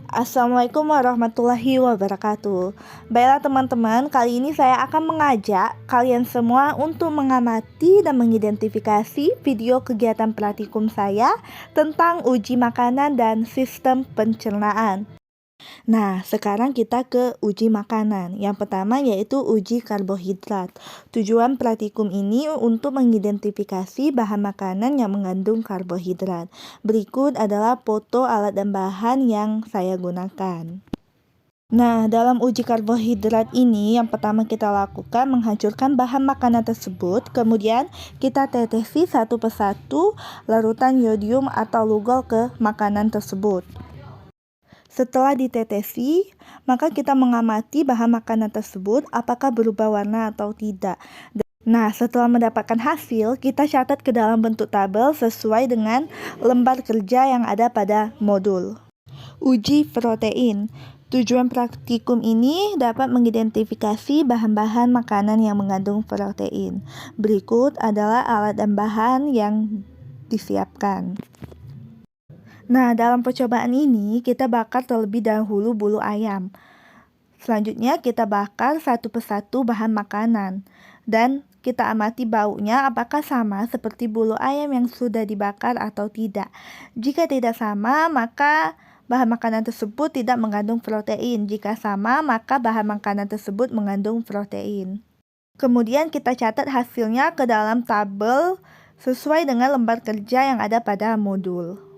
Assalamualaikum warahmatullahi wabarakatuh. Baiklah teman-teman, kali ini saya akan mengajak kalian semua untuk mengamati dan mengidentifikasi video kegiatan praktikum saya tentang uji makanan dan sistem pencernaan. Nah, sekarang kita ke uji makanan. Yang pertama yaitu uji karbohidrat. Tujuan praktikum ini untuk mengidentifikasi bahan makanan yang mengandung karbohidrat. Berikut adalah foto alat dan bahan yang saya gunakan. Nah, dalam uji karbohidrat ini yang pertama kita lakukan menghancurkan bahan makanan tersebut, kemudian kita tetesi satu persatu larutan yodium atau lugol ke makanan tersebut. Setelah ditetesi, maka kita mengamati bahan makanan tersebut apakah berubah warna atau tidak. Nah, setelah mendapatkan hasil, kita catat ke dalam bentuk tabel sesuai dengan lembar kerja yang ada pada modul. Uji protein. Tujuan praktikum ini dapat mengidentifikasi bahan-bahan makanan yang mengandung protein. Berikut adalah alat dan bahan yang disiapkan. Nah, dalam percobaan ini kita bakar terlebih dahulu bulu ayam. Selanjutnya kita bakar satu persatu bahan makanan dan kita amati baunya apakah sama seperti bulu ayam yang sudah dibakar atau tidak. Jika tidak sama, maka bahan makanan tersebut tidak mengandung protein. Jika sama, maka bahan makanan tersebut mengandung protein. Kemudian kita catat hasilnya ke dalam tabel sesuai dengan lembar kerja yang ada pada modul.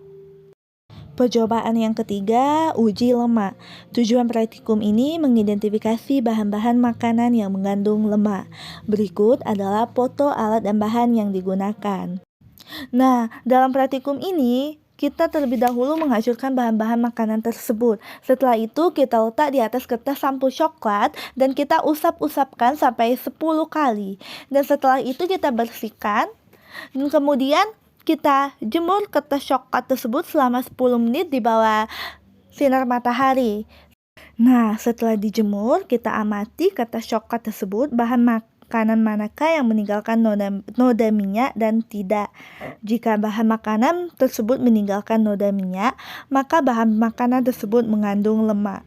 Percobaan yang ketiga, uji lemak. Tujuan praktikum ini mengidentifikasi bahan-bahan makanan yang mengandung lemak. Berikut adalah foto alat dan bahan yang digunakan. Nah, dalam praktikum ini kita terlebih dahulu menghancurkan bahan-bahan makanan tersebut. Setelah itu kita letak di atas kertas sampul coklat dan kita usap-usapkan sampai 10 kali. Dan setelah itu kita bersihkan dan kemudian kita jemur kertas coklat tersebut selama 10 menit di bawah sinar matahari. Nah, setelah dijemur, kita amati kertas coklat tersebut bahan makanan manakah yang meninggalkan noda minyak dan tidak. Jika bahan makanan tersebut meninggalkan noda minyak, maka bahan makanan tersebut mengandung lemak.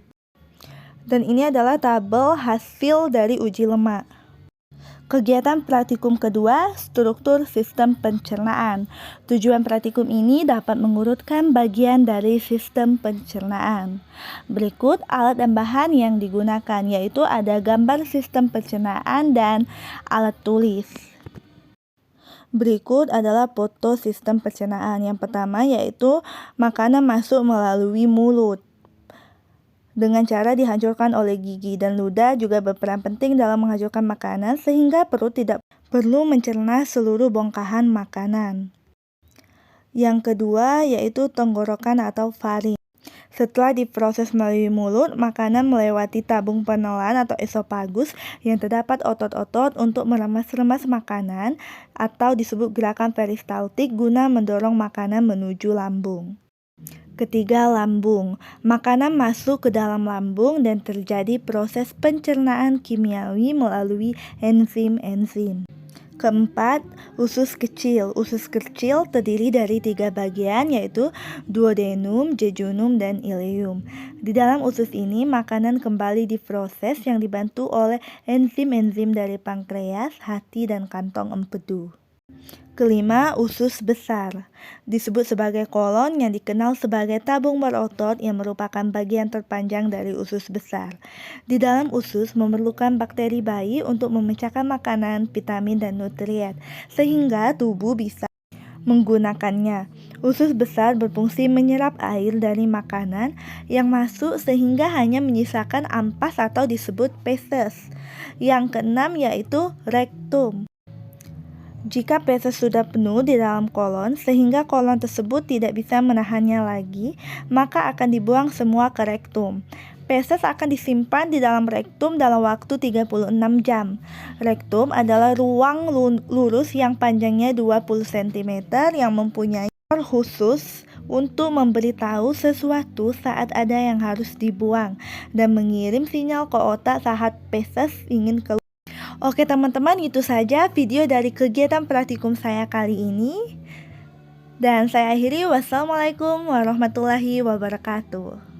Dan ini adalah tabel hasil dari uji lemak. Kegiatan praktikum kedua, struktur sistem pencernaan. Tujuan praktikum ini dapat mengurutkan bagian dari sistem pencernaan. Berikut alat dan bahan yang digunakan, yaitu ada gambar sistem pencernaan dan alat tulis. Berikut adalah foto sistem pencernaan. Yang pertama yaitu makanan masuk melalui mulut dengan cara dihancurkan oleh gigi, dan ludah juga berperan penting dalam menghancurkan makanan sehingga perut tidak perlu mencerna seluruh bongkahan makanan. Yang kedua yaitu tenggorokan atau faring. Setelah diproses melalui mulut, makanan melewati tabung penelan atau esofagus yang terdapat otot-otot untuk meremas-remas makanan atau disebut gerakan peristaltik guna mendorong makanan menuju lambung. Ketiga, lambung. Makanan masuk ke dalam lambung dan terjadi proses pencernaan kimiawi melalui enzim-enzim. Keempat, usus kecil. Usus kecil terdiri dari 3 bagian yaitu duodenum, jejunum, dan ileum. Di dalam usus ini makanan kembali diproses yang dibantu oleh enzim-enzim dari pankreas, hati, dan kantong empedu. Kelima, usus besar. Disebut sebagai kolon yang dikenal sebagai tabung berotot yang merupakan bagian terpanjang dari usus besar. Di dalam usus memerlukan bakteri bayi untuk memecahkan makanan, vitamin, dan nutrien, sehingga tubuh bisa menggunakannya. Usus besar berfungsi menyerap air dari makanan yang masuk sehingga hanya menyisakan ampas atau disebut feses. Yang keenam yaitu rektum. Jika feses sudah penuh di dalam kolon sehingga kolon tersebut tidak bisa menahannya lagi, maka akan dibuang semua ke rektum. Feses akan disimpan di dalam rektum dalam waktu 36 jam. Rektum adalah ruang lurus yang panjangnya 20 cm yang mempunyai khusus untuk memberitahu sesuatu saat ada yang harus dibuang dan mengirim sinyal ke otak saat feses ingin keluar. Oke teman-teman, itu saja video dari kegiatan praktikum saya kali ini. Dan saya akhiri, wassalamualaikum warahmatullahi wabarakatuh.